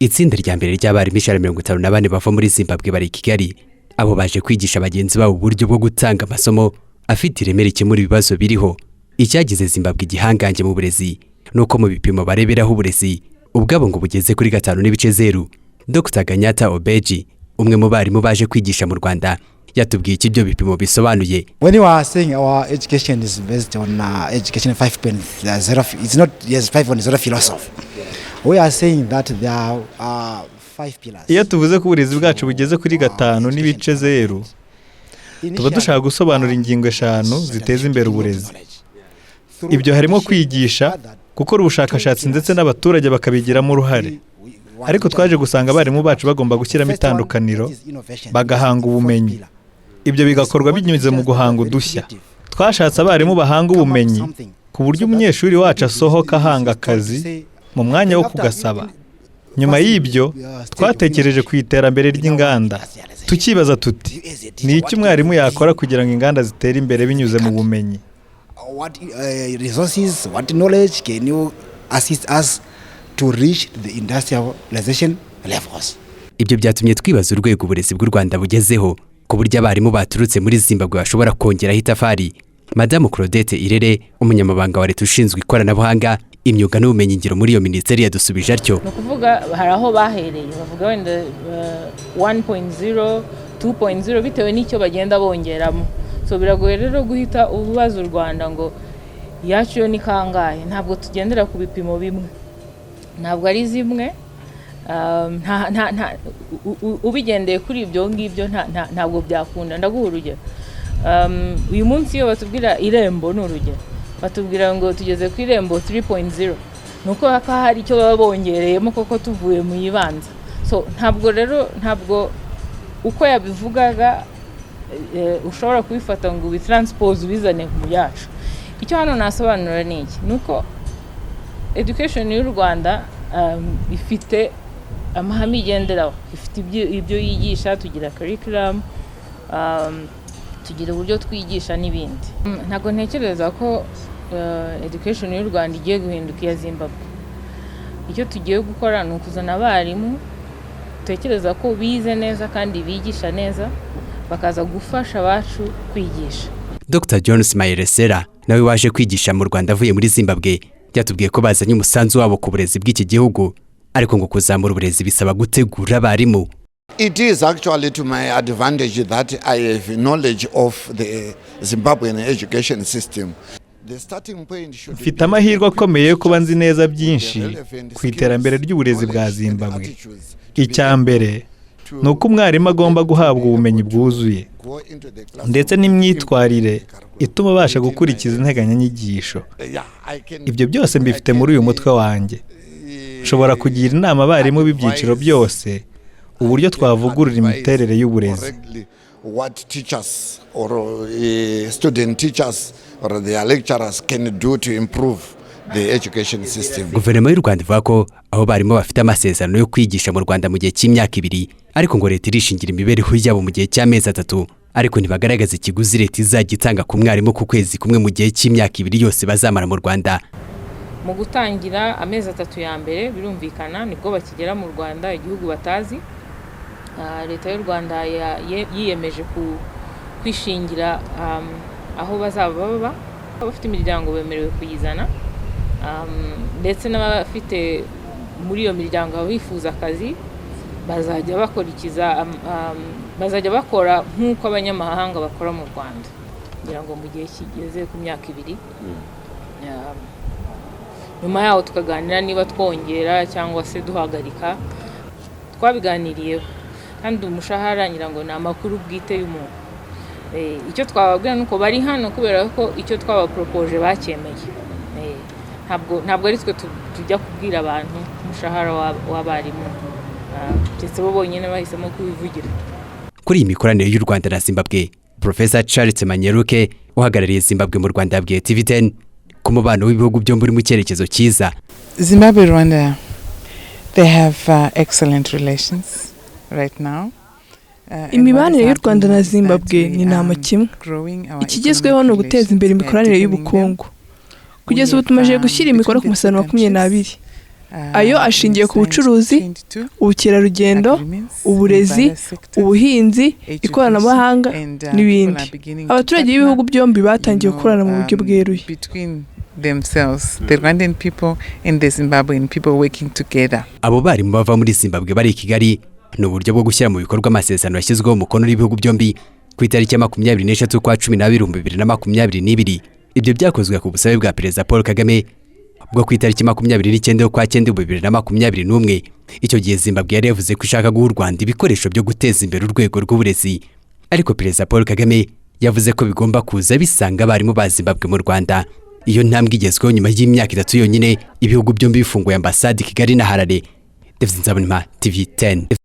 Itsinda rya mbere ry'abarimu 54 bava muri Zimbabwe bari Kigali. Abo baje kwigisha bagenzi babo uburyo bwo gutanga amasomo afite ireme rikemura ibibazo biriho. Icyagize Zimbabwe igihangange mu burezi nuko mu bipimo bareberaho uburezi ubwabo ngo bugeze kuri 5.0. Dr. Ganyata Obeji, umwe mu barimu baje kwigisha mu Rwanda, yatubwiye iki byo bipimo bisobanuye. When you are saying our education is based on education 5.0, it's not 5.0 philosophy. We are saying that there are 5 pillars. Iyo tuvuze ko uburezi bwacu bugeze kuri 5.0, tuba dushaka gusobanura ingingo 5 ziteza imbere uburezi. Ibyo harimo kwigisha, gukora ubushakashatsi ndetse n'abaturage bakabigiramo uruhare. Ariko twaje gusanga abarimu bacu bagomba gushyiramo itandukaniro, bagahanga ubumenyi. Ibyo bigakorwa binyuze mu guhanga udushya. Twashatse abarimu bahanga ubumenyi ku buryo umunyeshuri wacu asohoka ahanga akazi mu mwanya wo kugasaba. Nyuma y'ibyo twatekereje ku iterambere ry'inganda. Tukibaza tuti, ni iki umwarimu yakora kugira ngo inganda zitere imbere binyuze mu bumenyi? What resources, what knowledge can you assist us to reach the industrialization levels? Ibyo byatumye twibaza urwego uburezi bw'u Rwanda bugezeho ku buryo abarimu baturutse muri Zimbabwe bashobora kongera hitafari. Madame Claudette Irere, umunyamabanga wa leta ushinzwe ikoranabuhanga, imyuga n'ubumenyi ngiro muri iyo minisiteri, yadusubije atyo. No kuvuga hari aho bahereye, bavuga wenda 1.0, 2.0 bitewe n'icyo bagenda bongeramo. So biragoye rero guhita ububazo u Rwanda ngo yacu yo ni kangahe. Ntabwo tugendera ku bipimo bimwe, ntabwo ari zimwe. Ubigendeye kuri ibyo ngibyo ntabwo byakunda. Ndaguha urugero. Uyu munsi iyo batubwira irembo n'urugero, batubwira ngo tugeze ku irembo 3.0, nuko hari icyo baba bongereyemo koko tuvuye mu yibanza. So ntabwo uko yabivugaga ushobora kubifata ngo ubitranspose ubizane mu yacu. Icyo hano nasobanura ni iki, nuko education y'u Rwanda ifite amahame igenderaho, ifite ibyo yigisha, tugira curriculum, tugira uburyo twigisha n'ibindi. Ntabwo ntekereza ko education y'u Rwanda igiye guhinduka iya Zimbabwe. Icyo tugiye gukora ni ukuzana abarimu tekereza ko bize neza kandi bigisha neza, bakaza gufasha abacu kwigisha. Dr. John Smailesera nawe waje kwigisha mu Rwanda avuye muri Zimbabwe, yatubwiye ko bazanye umusanzu wabo ku burezi bw'iki gihugu, ariko ngo kuzamura uburezi bisaba gutegura abarimu. It is actually to my advantage that I have knowledge of the Zimbabwean education system. The starting point should be mfite amahirwe akomeye kuba nzi neza byinshi ku iterambere ry'uburezi bwa Zimbabwe. Icya mbere nuko umwarimu agomba guhabwa ubumenyi bwuzuye ndetse n'imyitwarire ituma abasha gukurikiza integanyanyigisho. Ibyo byose mbifite muri uyu mutwe wanjye. Nshobora kugira inama abarimu b'ibyiciro byose uburyo twavugurura imiterere y'uburezi. What teachers or student teachers or their lecturers can do to improve the education system. Guverinoma y'u Rwanda ivuga ko aho barimo bafite amasezerano yo kwigisha mu Rwanda mu gihe cy'imyaka 2, ariko ngo leta irishingira imibereho yabo mu gihe cy'amezi 3, ariko ntibagaragaza ikiguzi leta izajya itanga ku mwarimu ku kwezi kumwe mu gihe cy'imyaka 2 yose bazamara mu Rwanda. Mu gutangira amezi 3 ya mbere birumvikana nibwo bakigera mu Rwanda, igihugu batazi. Leta y'u Rwanda yiyemeje kwishingira aho bazaba baba, bafite imiryango bemerewe kuyizana, ndetse n'abafite muri iyo miryango bifuza akazi bazajya bakurikiza bazajya bakora nk'uko abanyamahanga bakora mu Rwanda, kugira ngo mu gihe kigeze ku myaka 2 nyuma yaho tukaganira niba twongera cyangwa se duhagarika. Twabiganiriyeho kandi umushahara nyirango ni amakuru bwite y'umuntu. Icyo twababwira nuko bari hano kubera ko icyo twabapropose bacyemeye. Ntabwo ari twe tujya kubwira abantu umushahara w'abarimu, ndetse bo bonyine bahisemo kubivugira. Kuri iyi mikoranire y'u Rwanda na Zimbabwe, Professor Charles Manyeruke uhagarariye Zimbabwe mu Rwanda yabwiye TV10 ku mubano w'ibihugu byo muri mu cyerekezo cyiza. Zimbabwe Rwanda, they have excellent relations right now. Imibanire y'u Rwanda na Zimbabwe ni nama kimwe. Ikigezweho no guteza imbere imikoranire y'ubukungu. Kugeza ubu tumaje gushyira imikoro ku musaruro 20. ayo ashingiye ku bucuruzi, ubukerarugendo, uburezi, ubuhinzi, ikoranabuhanga n'ibindi. Abaturage b'ibihugu byombi batangiye gukorana mu buryo bweruye. The Rwandan people and the Zimbabwean people working together. Abo barimu bava muri Zimbabwe bari i Kigali ni uburyo bwo gushyira mu bikorwa amasezerano yashyizweho umukono n'ibihugu byombi ku itariki ya 24 kwa 12/2022. Ibyo byakozwe ku busabe bwa Perezida Paul Kagame bwo ku itariki 29 kwa 9/2021. Icyo gihe Zimbabwe yari yavuze ko ishaka guha u Rwanda ibikoresho byo guteza imbere urwego rw'uburezi, ariko Perezida Paul Kagame yavuze ko bigomba kuza bisanga abarimu ba Zimbabwe mu Rwanda. Iyo ntambwe igezweho nyuma y'imyaka 3 yonyine ibihugu byombi bifunguye ambasade Kigali na Harare. TV 10.